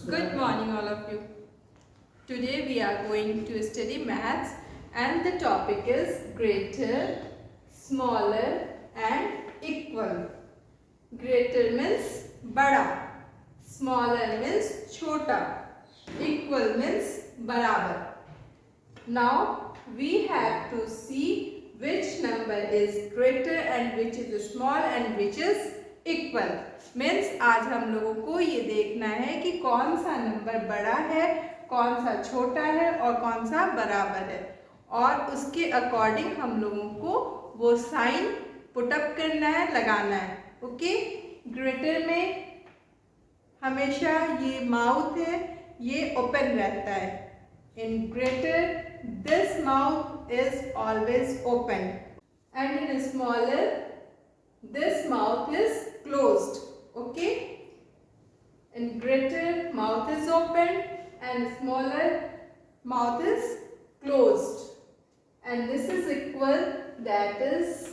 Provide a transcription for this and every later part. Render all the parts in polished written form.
Good morning all of you. Today we are going to study maths and the topic is greater, smaller and equal. Greater means bada, smaller means chota, equal means barabar. Now we have to see which number is greater and which is small and which is equal means आज हम लोगों को ये देखना है कि कौन सा नंबर बड़ा है, कौन सा छोटा है और कौन सा बराबर है, और उसके अकॉर्डिंग हम लोगों को वो साइन पुटअप करना है, लगाना है. ओके, ग्रेटर में हमेशा ये माउथ है, ये ओपन रहता है. In greater this mouth is always open and in smaller this mouth is closed. Okay, in greater mouth is open and smaller mouth is closed, and this is equal, that is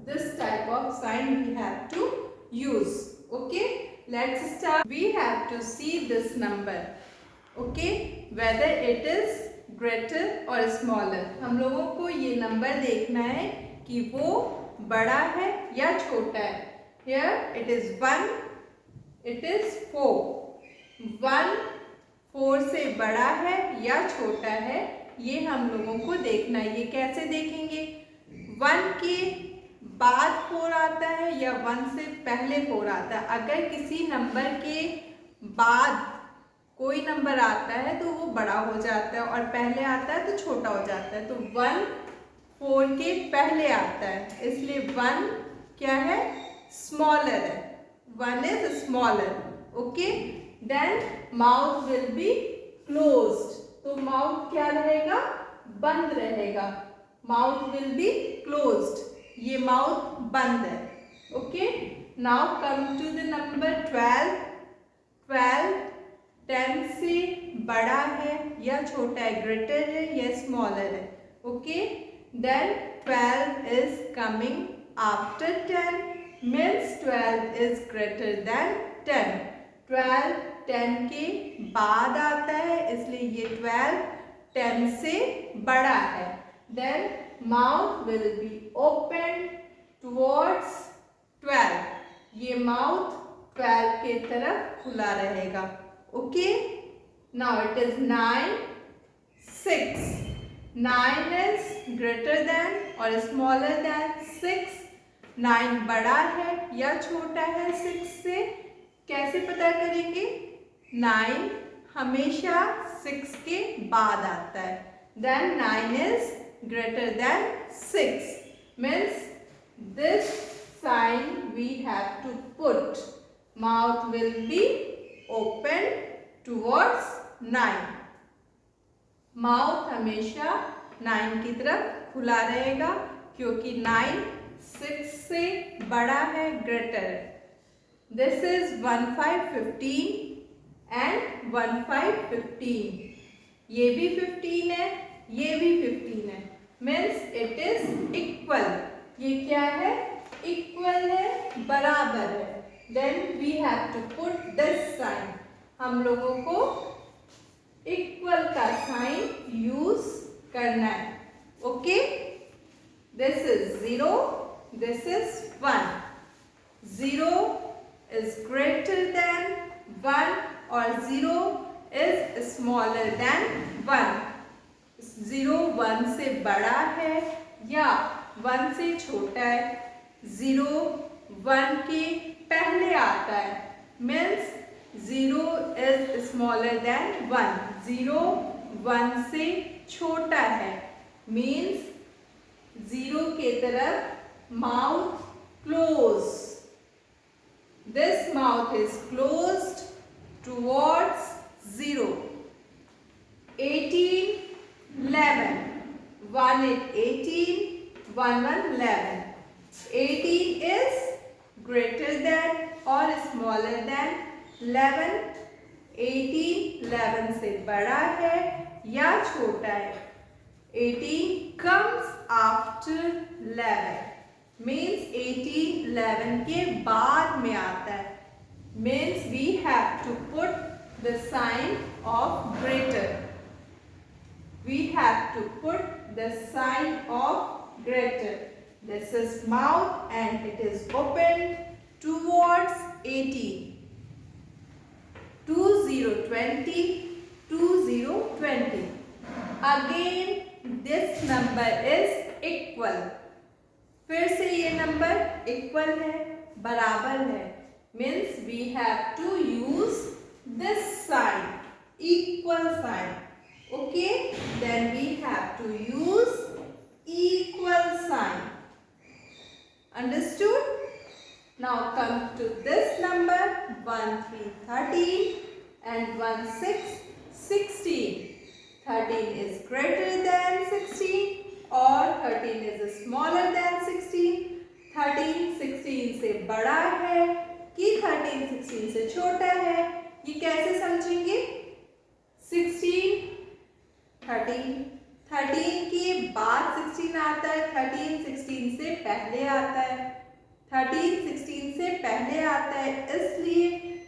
this type of sign we have to use. Okay, let's start. We have to see this number. Okay, whether it is greater or smaller. हम लोगों को ये number देखना है कि वो बड़ा है या छोटा है. Here it is 1, it is 4. 1 4 से बड़ा है या छोटा है, ये हम लोगों को देखना है. ये कैसे देखेंगे? 1 के बाद 4 आता है या 1 से पहले 4 आता है. अगर किसी नंबर के बाद कोई नंबर आता है तो वो बड़ा हो जाता है और पहले आता है तो छोटा हो जाता है. तो 1 4 के पहले आता है, इसलिए 1 क्या है? स्मॉलर है. 1 is smaller. Okay, then mouth will be closed. तो माउथ क्या रहेगा? बंद रहेगा. Mouth will be closed. ये माउथ बंद है. Okay, now come to the number 12. 12 10 से बड़ा है या छोटा है, ग्रेटर है या स्मॉलर है. Okay, then 12 is coming after 10 means 12 is greater than 10. 12 10 के बाद आता है, इसलिए ये 12 10 से बड़ा है. then mouth will be open towards 12. ये mouth 12 के तरफ खुला रहेगा. Okay, now it is 9 6. 9 is greater than और smaller than 6. 9 बड़ा है या छोटा है 6 से, कैसे पता करेंगे? 9 हमेशा 6 के बाद आता है. then 9 is greater than 6 means this sign we have to put. Mouth will be open towards 9. Mouth हमेशा 9 की तरफ खुला रहेगा क्योंकि 9 6 से बड़ा है, ग्रेटर है. This is 1 5 15 and 1 5 15. ये भी 15 है, ये भी 15 है, मीन्स इट इज इक्वल. ये क्या है? इक्वल है, बराबर है. Then we have to put this sign. हम लोगों को इक्वल का साइन यूज करना है. ओके, this is 0, this is 1. 0 is greater than 1 और 0 इज स्मॉलर देन 1. 0 1 से बड़ा है या 1 से छोटा है. 0 1 के पहले आता है, मीन्स 0 is smaller than 1. 0 1 से छोटा है, means 0 के तरफ mouth close. This mouth is closed towards 0. 18 11. 1 is 18, 1 1 11. 18 is greater than or smaller than 11. 18 11 से बड़ा है या छोटा है. 18 comes after 11 means 18 11 के बाद में आता है. means we have to put the sign of greater. We have to put the sign of greater. This is mouth and it is open towards 18. 2020, 2020. Again this number is equal. फिर से ये number equal है, बराबर है. Means we have to use this sign, equal sign. Okay, then we have to use equal sign. Understood? Now come to this number 1 3 13 and 1 6 16. 13 is greater than 16 or 13 is smaller than 16. 13 16 से बड़ा है कि 13 16 से छोटा है, ये कैसे समझेंगे? 16 13 के बाद 16 आता है, 13 16 से पहले आता है. 13 16 से पहले आता है, इसलिए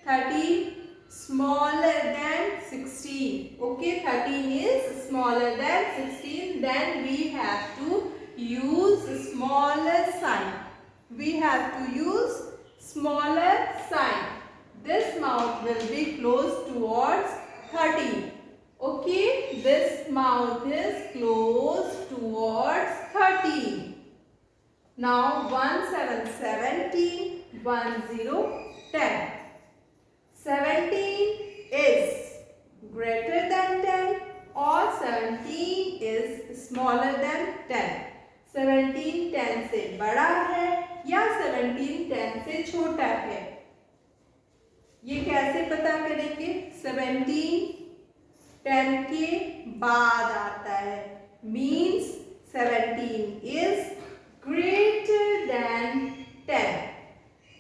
13 smaller than 16. Okay, 13 is smaller than 16. Then we have to use smaller sign. We have to use smaller sign. This mouth will be closed towards 13. Okay, this mouth is closed towards 13. Now 1 7 17, 1 0 10. 17 is greater than 10 or 17 is smaller than 10. 17 10 से बड़ा है या 17 10 से छोटा है, ये कैसे पता करेंगे? 17 10 के बाद आता है, means 17 is greater than 10.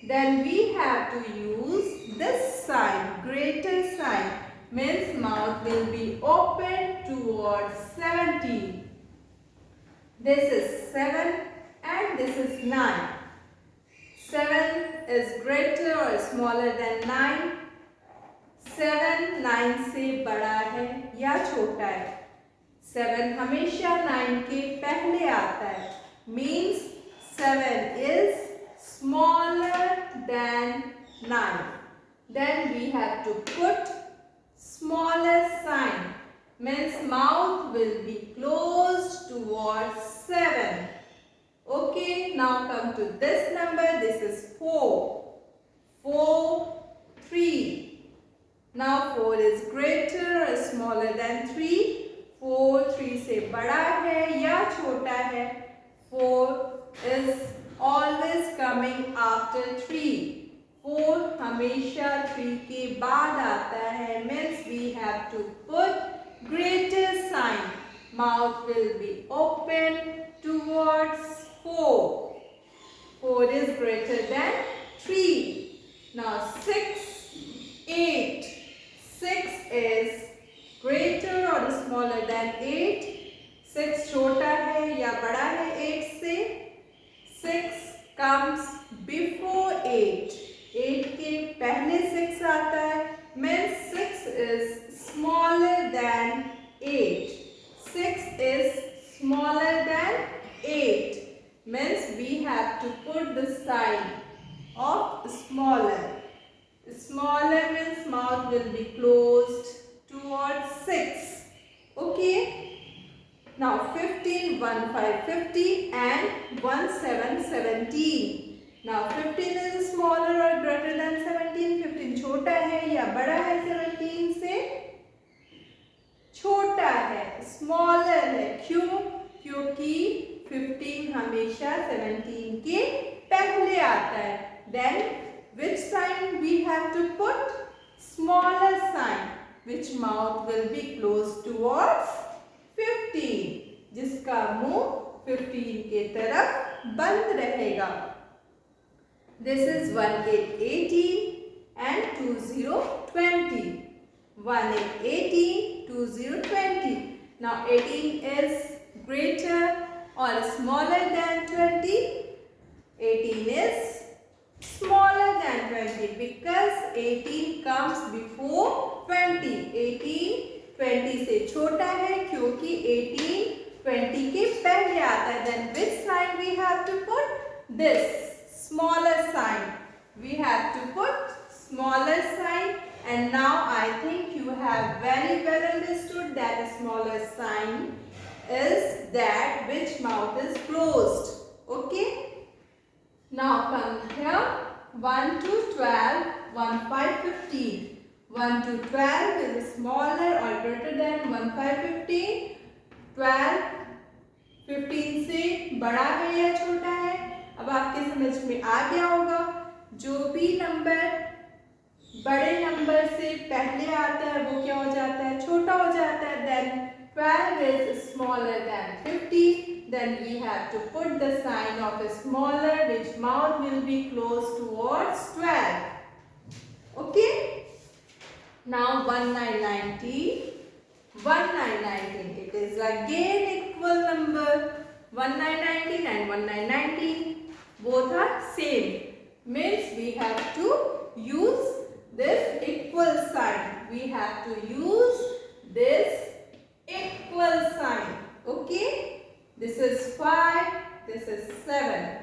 Then we have to use this sign, greater sign. Means mouth will be open towards 17. This is 7 and this is 9. 7 is greater or smaller than 9. 7 9 से बड़ा है या छोटा है. 7 हमेशा 9 के पहले आता है, means 7 is smaller than 9. Then we have to put smaller sign. Means mouth will be closed towards 7. Okay, now come to this number. This is 4. 4 3. Now 4 is greater or smaller than 3. 4 3 से बड़ा है या छोटा है. 4 is always coming after 3. 4 हमेशा 3 के बाद आता है, means we have to put greater sign. Mouth will be open towards 4. 4 is greater than 3. Now 6 8. 6 is greater or smaller than 8. 6 छोटा है या बड़ा है 8 से. 6 comes before 8. 8 के पहले 6 आता है, means 6 is smaller than 8. 6 is smaller than 8. Means we have to put the sign of smaller. Smaller means mouth will be closed towards 6. Okay. Now 15 1 5 50 and 1 7 17. Now 15 is smaller or greater than 17. 15 छोटा है या बड़ा है 17 से? छोटा है, smaller है. क्यों? क्योंकि 15 हमेशा 17 के पहले आता है. Then which sign we have to put? Smaller sign, which mouth will be closed towards 15, जिसका मुंह 15 के तरफ बंद रहेगा. This is 1 8 18 and 2 0 20. 1 8 18, 2 0 20. Now 18 is greater or smaller than 20. 18 is smaller than 20 because 18 comes before 20. 18 20 से छोटा है क्योंकि 18 20 के पहले आता है. Then which sign we have to put? This smaller sign. We have to put smaller sign. And now I think you have very well understood that a smaller sign is that which mouth is closed. Okay. Now come here. 1 to 12, 1, 5, 15. 1 to 12 is smaller or greater than 1, 5, 15. 12, 15 से बड़ा है या छोटा है. अब आपके समझ में आ गया होगा. जो भी नंबर बड़े नंबर से पहले आता है वो क्या हो जाता है? छोटा हो जाता है. Then 12 is smaller than 15. Then we have to put the sign of a smaller which mouth will be close towards 12. Okay. Now 1990. 1919. It is again equal number. 1919 and 1919 both are same. Means we have to use this equal sign. We have to use this equal sign. Okay. This is 5. This is 7.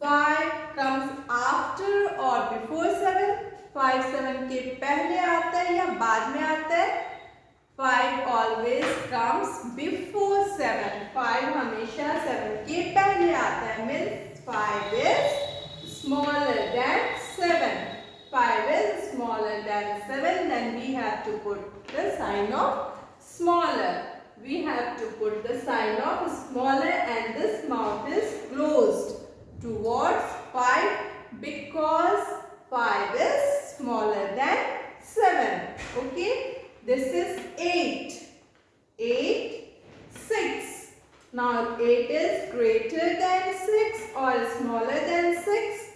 5 comes after or before 7. 5 7 के पहले आता है या बाद में आता है? 5 always comes before 7. 5 हमेशा 7 के पहले आता है. Means 5 is smaller than 7. 5 is smaller than 7. Then we have to put the sign of smaller. We have to put the sign of smaller and this mouth is closed towards 5 because 5 is smaller than 7. Okay. This is 8. 8, 6. Now 8 is greater than 6 or smaller than 6.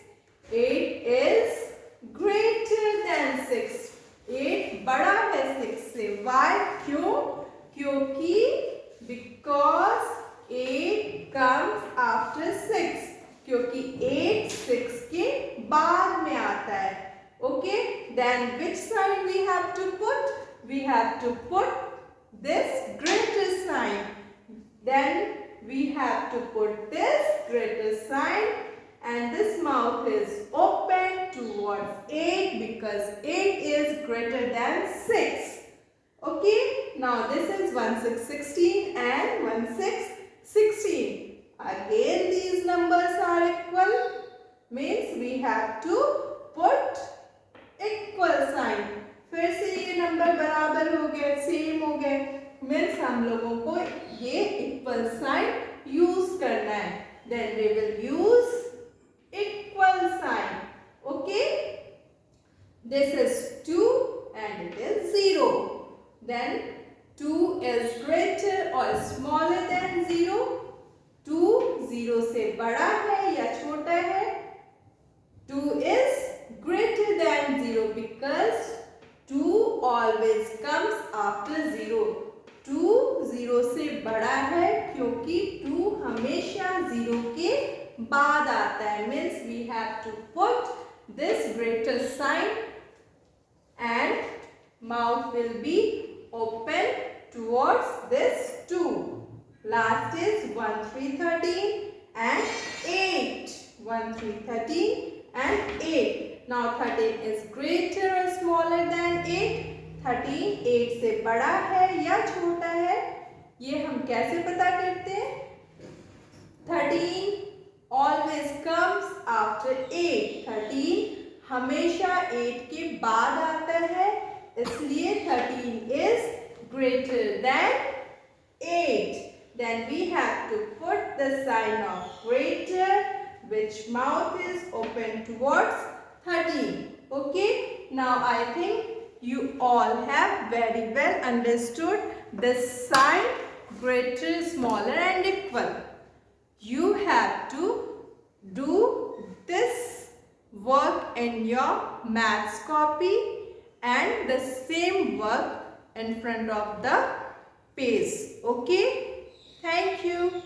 8 is greater than 6. 8 बड़ा है 6 से. Why? क्यों? क्योंकि because 8 comes after 6. क्योंकि 8 6 के बाद में आता है. Okay. Then which sign we have to put? We have to put this greater sign. Then we have to put this greater sign and this mouth is open towards 8 because 8 is greater than 6. Okay. Now this is 1 6 16 and 1 6 16. Again these numbers are equal. Means we have to put equal sign. फिर से ये number बराबर हो गए, same हो गए. Means हम लोगों को ये इक्वल साइन यूज करना है. Then we will use equal sign. Okay. This is 2 and it is 0. Then 2 is greater और स्मॉलर देन 0. 2 0 से बड़ा है या छोटा है? 2 is greater than 0 because 2 always comes after 0. 2 0 से बड़ा है क्योंकि 2 हमेशा 0 के बाद आता है. Means we have to put this greater sign and mouth will be open towards this 2. Last is 1 3 13 and 8. 1 3 13 and 8. Now 13 is greater or smaller than 8. 13 8 से बड़ा है या छोटा है? ये हम कैसे पता करते हैं? 13 always comes after 8. 13 हमेशा 8 के बाद आता है, इसलिए 13 is greater than 8. Then we have to put the sign of greater which mouth is open towards 13. Okay. Now I think you all have very well understood the sign greater, smaller and equal. You have to do this work in your maths copy and the same work in front of the page. Okay. Thank you.